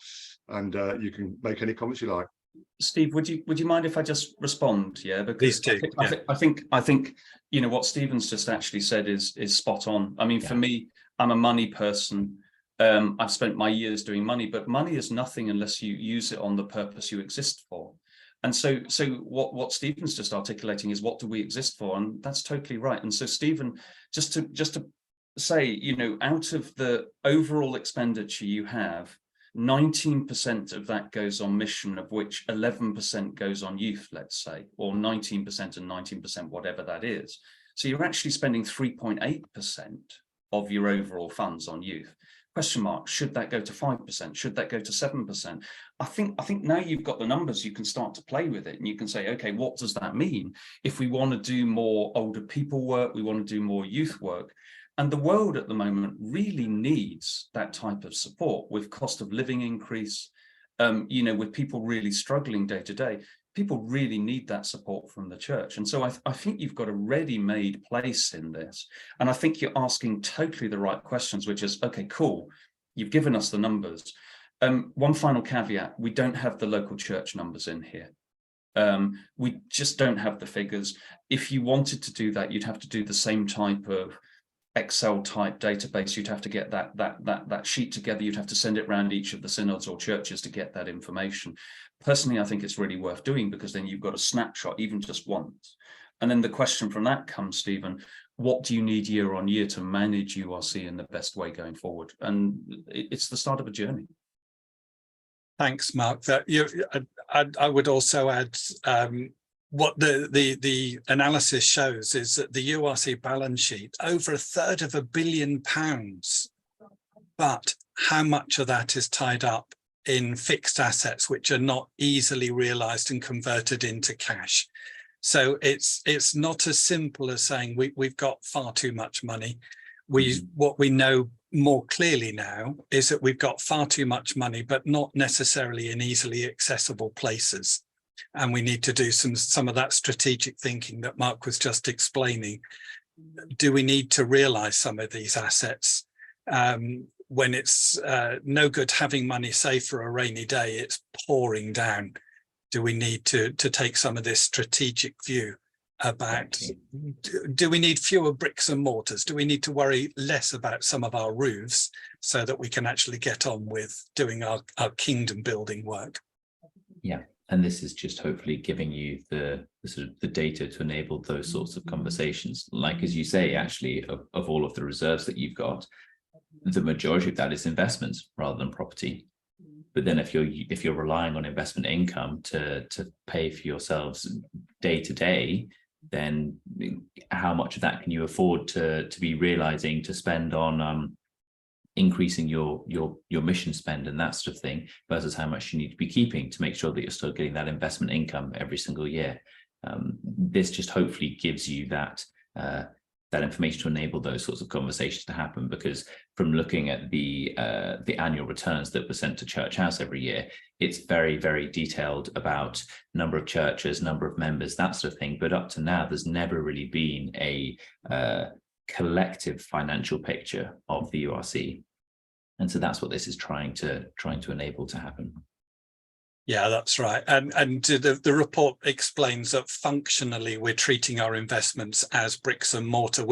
and you can make any comments you like. Steve, would you mind if I just respond? Yeah, because Please do. I think what Stephen's just actually said is spot on. I mean, for me, I'm a money person. I've spent my years doing money, but money is nothing unless you use it on the purpose you exist for. And so what Stephen's just articulating is, what do we exist for? And that's totally right. And so Stephen, just to say, out of the overall expenditure you have, 19% of that goes on mission, of which 11% goes on youth, let's say, or 19% and 19%, whatever that is. So you're actually spending 3.8% of your overall funds on youth. Question mark, should that go to 5%? Should that go to 7%? I think now you've got the numbers, you can start to play with it, and you can say, okay, what does that mean? If we want to do more older people work, we want to do more youth work. And the world at the moment really needs that type of support with cost of living increase, with people really struggling day to day. People really need that support from the church. And so I think you've got a ready-made place in this. And I think you're asking totally the right questions, which is, okay, cool, you've given us the numbers. One final caveat, we don't have the local church numbers in here. We just don't have the figures. If you wanted to do that, you'd have to do the same type of Excel type database. You'd have to get that sheet together. You'd have to send it around each of the synods or churches to get that information. Personally, I think it's really worth doing, because then you've got a snapshot, even just once. And then the question from that comes, Stephen, what do you need year on year to manage URC in the best way going forward? And it's the start of a journey. Thanks, Mark. I would also add, what the analysis shows is that the URC balance sheet, over £250 million, but how much of that is tied up in fixed assets, which are not easily realized and converted into cash. So it's not as simple as saying we've got far too much money. What we know more clearly now is that we've got far too much money, but not necessarily in easily accessible places. And we need to do some of that strategic thinking that Mark was just explaining. Do we need to realize some of these assets? When it's no good having money saved for a rainy day, it's pouring down. Do we need to take some of this strategic view about, do we need fewer bricks and mortars? Do we need to worry less about some of our roofs so that we can actually get on with doing our kingdom building work? Yeah, and this is just hopefully giving you the sort of the data to enable those sorts of conversations. Like, as you say, actually, of all of the reserves that you've got, the majority of that is investments rather than property. But then if you're relying on investment income to pay for yourselves day to day, then how much of that can you afford to be realizing to spend on increasing your mission spend and that sort of thing versus how much you need to be keeping to make sure that you're still getting that investment income every single year. This just hopefully gives you that information to enable those sorts of conversations to happen, because from looking at the annual returns that were sent to Church House every year, it's very, very detailed about number of churches, number of members, that sort of thing. But up to now, there's never really been a collective financial picture of the URC. And so that's what this is trying to enable to happen. Yeah, that's right. And the report explains that functionally we're treating our investments as bricks and mortar.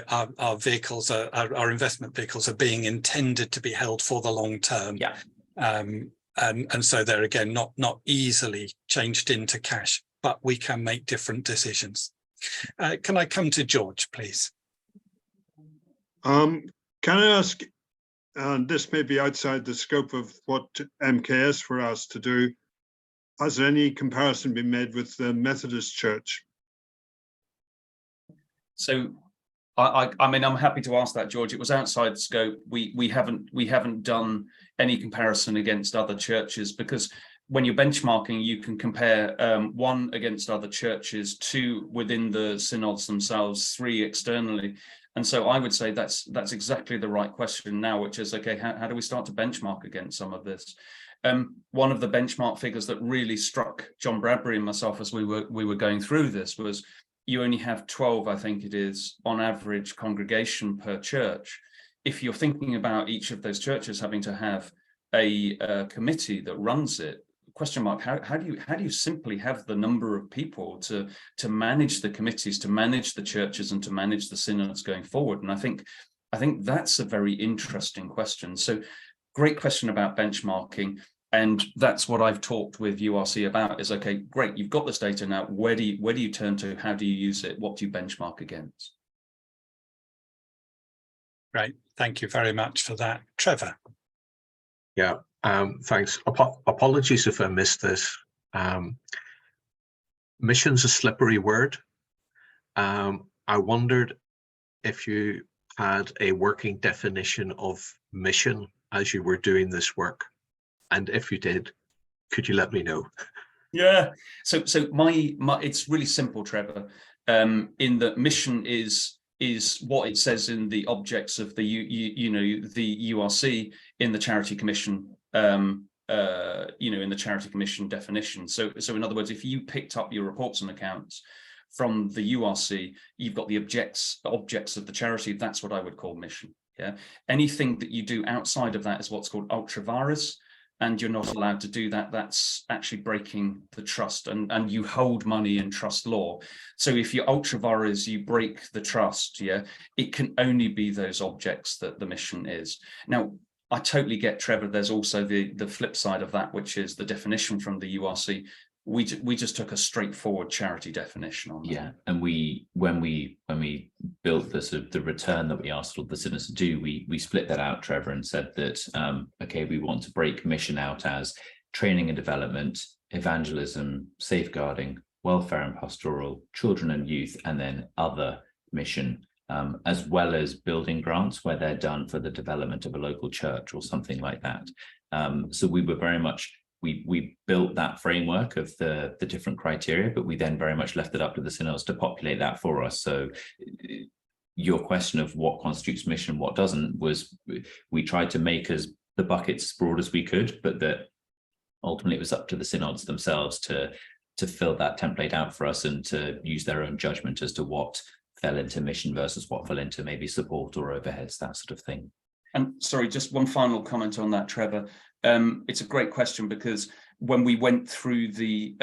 Our vehicles, our investment vehicles are being intended to be held for the long term. Yeah. And so they're again not easily changed into cash, but we can make different decisions. Can I come to George, please? Can I ask, this may be outside the scope of what MKS were asked to do, has any comparison been made with the Methodist Church? So I mean, I'm happy to ask that, George. It was outside scope. We haven't done any comparison against other churches, because when you're benchmarking, you can compare 1 against other churches, 2 within the synods themselves, 3 externally. And so I would say that's exactly the right question now, which is, okay, how do we start to benchmark against some of this? One of the benchmark figures that really struck John Bradbury and myself as we were going through this was, you only have 12, I think it is, on average congregation per church. If you're thinking about each of those churches having to have a committee that runs it, question mark, how do you simply have the number of people to manage the committees, to manage the churches, and to manage the synods going forward? And I think that's a very interesting question. So great question about benchmarking. And that's what I've talked with URC about, is, okay, great, you've got this data now. Where do you turn to? How do you use it? What do you benchmark against? Great, thank you very much for that. Trevor. Yeah, thanks. Apologies if I missed this. Mission's a slippery word. I wondered if you had a working definition of mission as you were doing this work. And if you did, could you let me know? Yeah. So my it's really simple, Trevor. In that mission is what it says in the objects of the the URC in the Charity Commission. In the Charity Commission definition. So in other words, if you picked up your reports and accounts from the URC, you've got the objects of the charity. That's what I would call mission. Yeah. Anything that you do outside of that is what's called ultra vires. And you're not allowed to do that. That's actually breaking the trust, and you hold money in trust law. So if you're ultra vires, you break the trust. Yeah, it can only be those objects that the mission is. Now, I totally get, Trevor. There's also the flip side of that, which is the definition from the URC. We just took a straightforward charity definition on that. Yeah, and when we built the return that we asked all the synods to do, we split that out, Trevor, and said that okay, we want to break mission out as training and development, evangelism, safeguarding, welfare and pastoral, children and youth, and then other mission, as well as building grants where they're done for the development of a local church or something like that. So we were very much. We built that framework of the different criteria, but we then very much left it up to the synods to populate that for us. So your question of what constitutes mission, what doesn't, was we tried to make the buckets as broad as we could, but that ultimately it was up to the synods themselves to fill that template out for us and to use their own judgment as to what fell into mission versus what fell into maybe support or overheads, that sort of thing. And sorry, just one final comment on that, Trevor. It's a great question, because when we went through the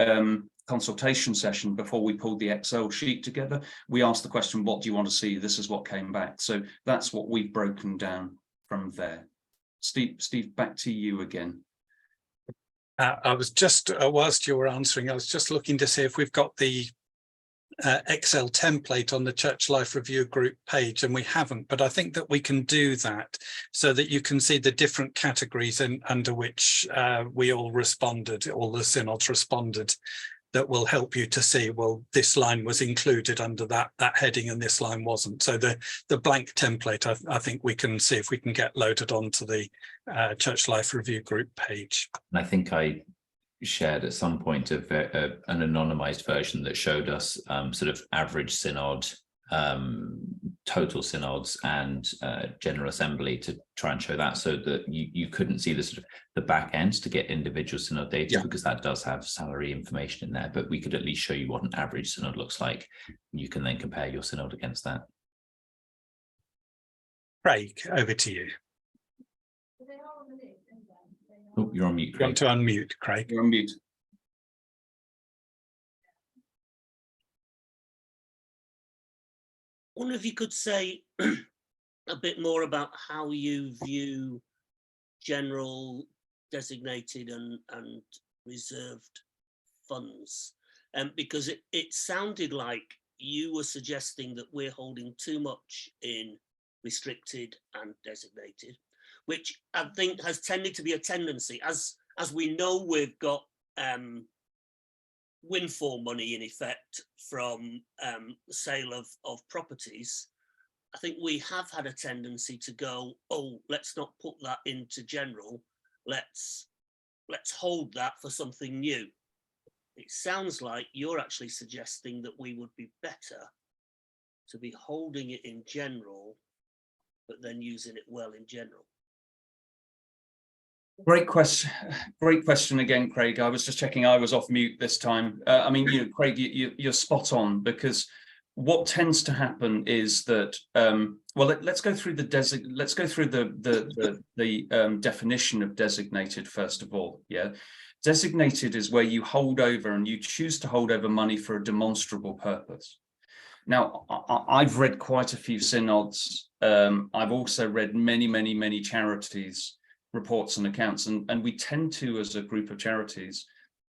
consultation session before we pulled the Excel sheet together, we asked the question, what do you want to see? This is what came back. So that's what we've broken down from there. Steve, back to you again. I was just, whilst you were answering, I was just looking to see if we've got the Excel template on the Church Life Review group page, and we haven't, but I think that we can do that so that you can see the different categories under which we all responded, all the synods responded. that will help you to see, well, this line was included under that heading and this line wasn't. So the blank template, I think we can see if we can get loaded onto the Church Life Review group page. And I think I shared at some point an anonymized version that showed us sort of average synod, total synods, and General Assembly, to try and show that, so that you couldn't see the sort of the back end to get individual synod data, because that does have salary information in there, but we could at least show you what an average synod looks like. You can then compare your synod against that. Craig, over to you. Oh, you're on mute, You want Craig. to unmute, Craig? You're on mute. I wonder if you could say a bit more about how you view general, designated and reserved funds, because it sounded like you were suggesting that we're holding too much in restricted and designated, which I think has tended to be a tendency. As we know, we've got windfall money in effect from the sale of properties. I think we have had a tendency to go, oh, let's not put that into general. Let's hold that for something new. It sounds like you're actually suggesting that we would be better to be holding it in general, but then using it well in general. Great question again, Craig. I was just checking I was off mute this time. I mean, Craig, you're spot on, because what tends to happen is that, well, let's go through the definition of designated first of all. Yeah, designated is where you hold over, and you choose to hold over money for a demonstrable purpose. Now, I've read quite a few synods. I've also read many charities reports and accounts, and we tend to, as a group of charities,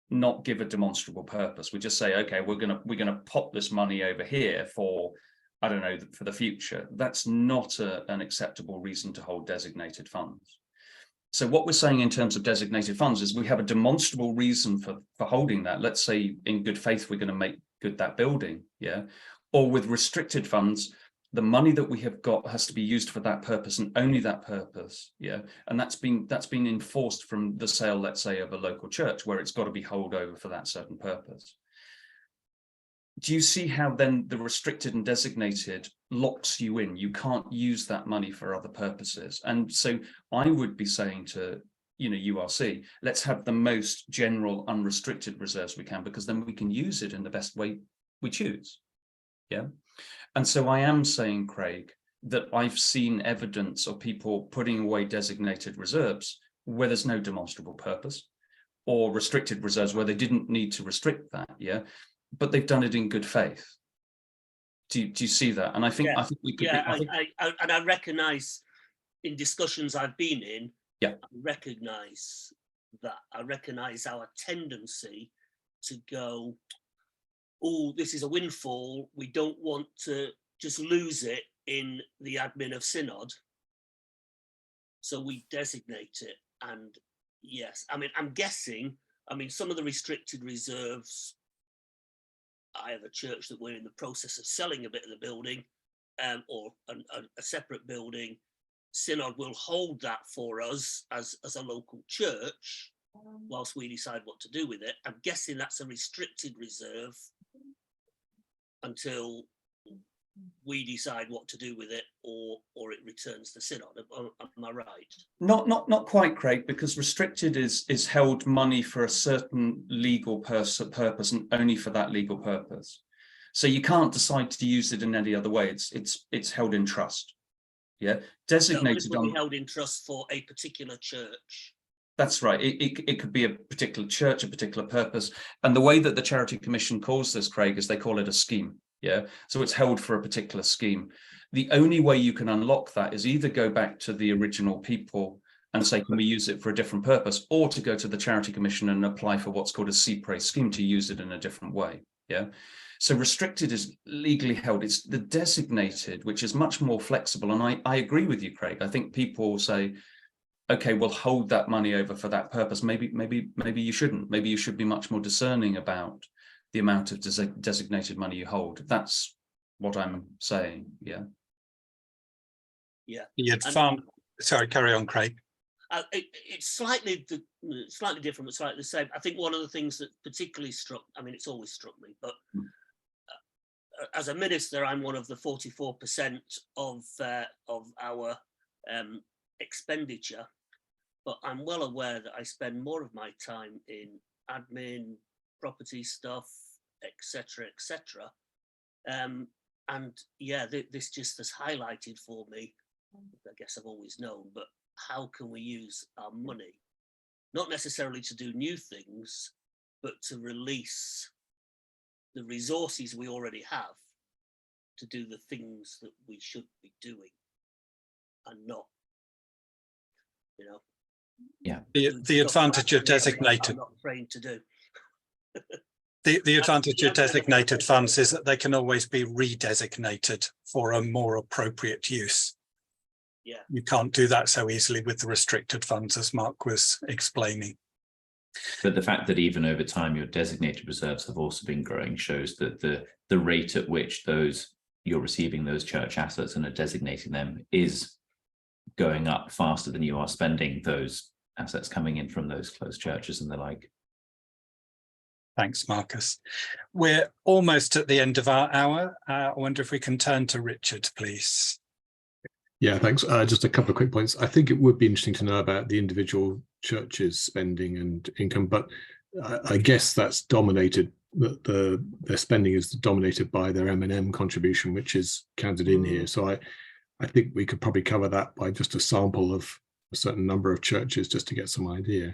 not give a demonstrable purpose. We just say, okay, we're gonna pop this money over here for, I don't know, for the future. That's not an acceptable reason to hold designated funds. So what we're saying in terms of designated funds is we have a demonstrable reason for holding that. Let's say in good faith we're going to make good that building, yeah. Or with restricted funds, the money that we have got has to be used for that purpose and only that purpose, yeah. And that's been enforced from the sale, let's say, of a local church, where it's got to be held over for that certain purpose. Do you see how then the restricted and designated locks you in? You can't use that money for other purposes. And so I would be saying to, URC, let's have the most general unrestricted reserves we can, because then we can use it in the best way we choose, yeah. And so I am saying, Craig, that I've seen evidence of people putting away designated reserves where there's no demonstrable purpose, or restricted reserves where they didn't need to restrict that, yeah, but they've done it in good faith. Do you see that? And I think we could. Yeah, I recognise in discussions I've been in. Yeah, I recognise that. I recognise our tendency to go, oh, this is a windfall. We don't want to just lose it in the admin of Synod. So we designate it. And yes, I mean, I'm guessing, some of the restricted reserves, I have a church that we're in the process of selling a bit of the building, or a separate building. Synod will hold that for us as a local church whilst we decide what to do with it. I'm guessing that's a restricted reserve until we decide what to do with it, or it returns to Synod. Am I right? Not quite, Craig, because restricted is held money for a certain legal purpose and only for that legal purpose. So you can't decide to use it in any other way. It's held in trust. Yeah, designated on held in trust for a particular church. That's right. It could be a particular church, a particular purpose. And the way that the Charity Commission calls this, Craig, is they call it a scheme. Yeah. So it's held for a particular scheme. The only way you can unlock that is either go back to the original people and say, can we use it for a different purpose, or to go to the Charity Commission and apply for what's called a CPRE scheme to use it in a different way. Yeah. So restricted is legally held. It's the designated, which is much more flexible. And I agree with you, Craig. I think people say, okay, we'll hold that money over for that purpose. Maybe you shouldn't. Maybe you should be much more discerning about the amount of designated money you hold. That's what I'm saying. Yeah. Yeah. Sorry, carry on, Craig. It's slightly different, but slightly the same. I think one of the things that particularly struck, I mean, it's always struck me, but as a minister, I'm one of the 44% of our expenditure, but I'm well aware that I spend more of my time in admin, property stuff, etc., etc. And yeah, this just has highlighted for me, I guess I've always known, but how can we use our money, not necessarily to do new things, but to release the resources we already have to do the things that we should be doing and not, you know. Yeah. The advantage of designated. I'm not trained to do. The advantage of designated funds is that they can always be redesignated for a more appropriate use. Yeah. You can't do that so easily with the restricted funds, as Mark was explaining. But the fact that even over time your designated reserves have also been growing shows that the rate at which you're receiving those church assets and are designating them is going up faster than you are spending those assets coming in from those closed churches and the like. Thanks, Marcus. We're almost at the end of our hour. I wonder if we can turn to Richard, please. Yeah, thanks. Just a couple of quick points. I think it would be interesting to know about the individual churches' spending and income, but I guess that's dominated, their spending is dominated by their M&M contribution, which is counted in here. So I think we could probably cover that by just a sample of a certain number of churches just to get some idea.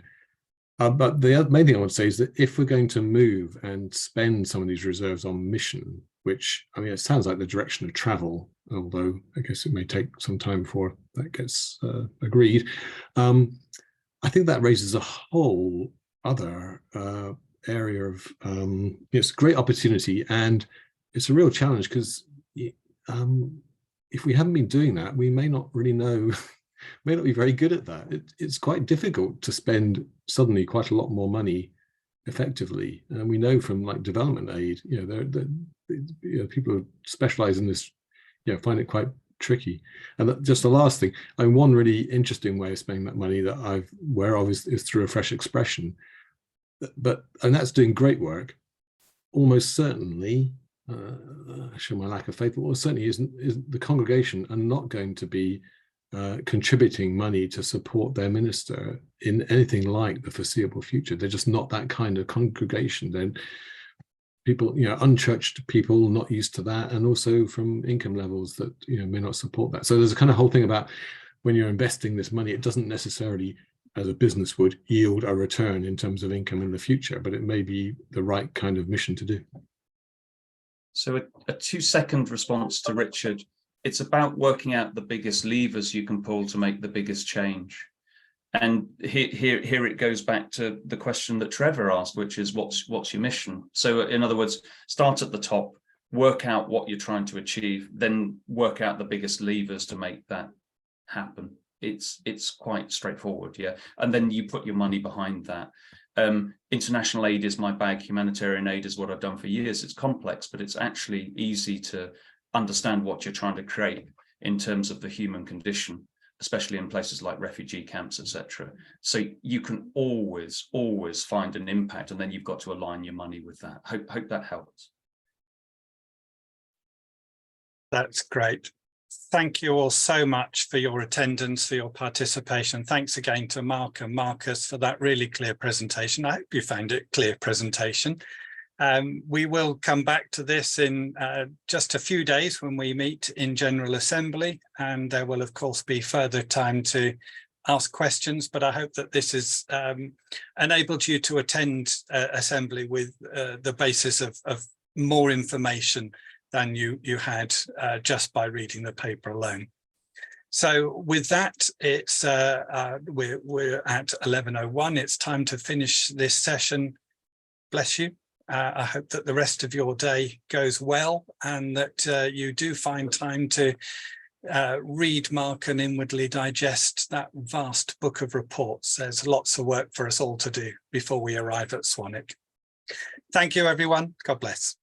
But the main thing I want to say is that if we're going to move and spend some of these reserves on mission, which, I mean, it sounds like the direction of travel, although I guess it may take some time before that gets agreed. I think that raises a whole other area of, it's a great opportunity, and it's a real challenge because if we haven't been doing that, we may not really know, may not be very good at that. It's quite difficult to spend suddenly quite a lot more money effectively, and we know from like development aid, people who specialize in this, find it quite tricky. And just the last thing, one really interesting way of spending that money that I've aware of is through a fresh expression, and that's doing great work. Almost certainly, I show my lack of faith, but certainly isn't the congregation are not going to be contributing money to support their minister in anything like the foreseeable future. They're just not that kind of congregation. Then people, unchurched people, not used to that, and also from income levels that may not support that. So there's a kind of whole thing about when you're investing this money, it doesn't necessarily, as a business would, yield a return in terms of income in the future, but it may be the right kind of mission to do. So a 2-second response to Richard. It's about working out the biggest levers you can pull to make the biggest change. And here it goes back to the question that Trevor asked, which is what's your mission? So in other words, start at the top, work out what you're trying to achieve, then work out the biggest levers to make that happen. It's quite straightforward, yeah. And then you put your money behind that. International aid is my bag. Humanitarian aid is what I've done for years. It's complex, but it's actually easy to understand what you're trying to create in terms of the human condition, especially in places like refugee camps, etc. So you can always find an impact, and then you've got to align your money with that. Hope that helps. That's great. Thank you all so much for your attendance, for your participation. Thanks again to Mark and Marcus for that really clear presentation. I hope you found it a clear presentation. We will come back to this in just a few days when we meet in General Assembly, and there will of course be further time to ask questions, but I hope that this has enabled you to attend Assembly with the basis of more information than you had just by reading the paper alone. So with that, it's we're at 11:01. It's time to finish this session. Bless you. I hope that the rest of your day goes well, and that you do find time to read, mark, and inwardly digest that vast book of reports. There's lots of work for us all to do before we arrive at Swanwick. Thank you, everyone. God bless.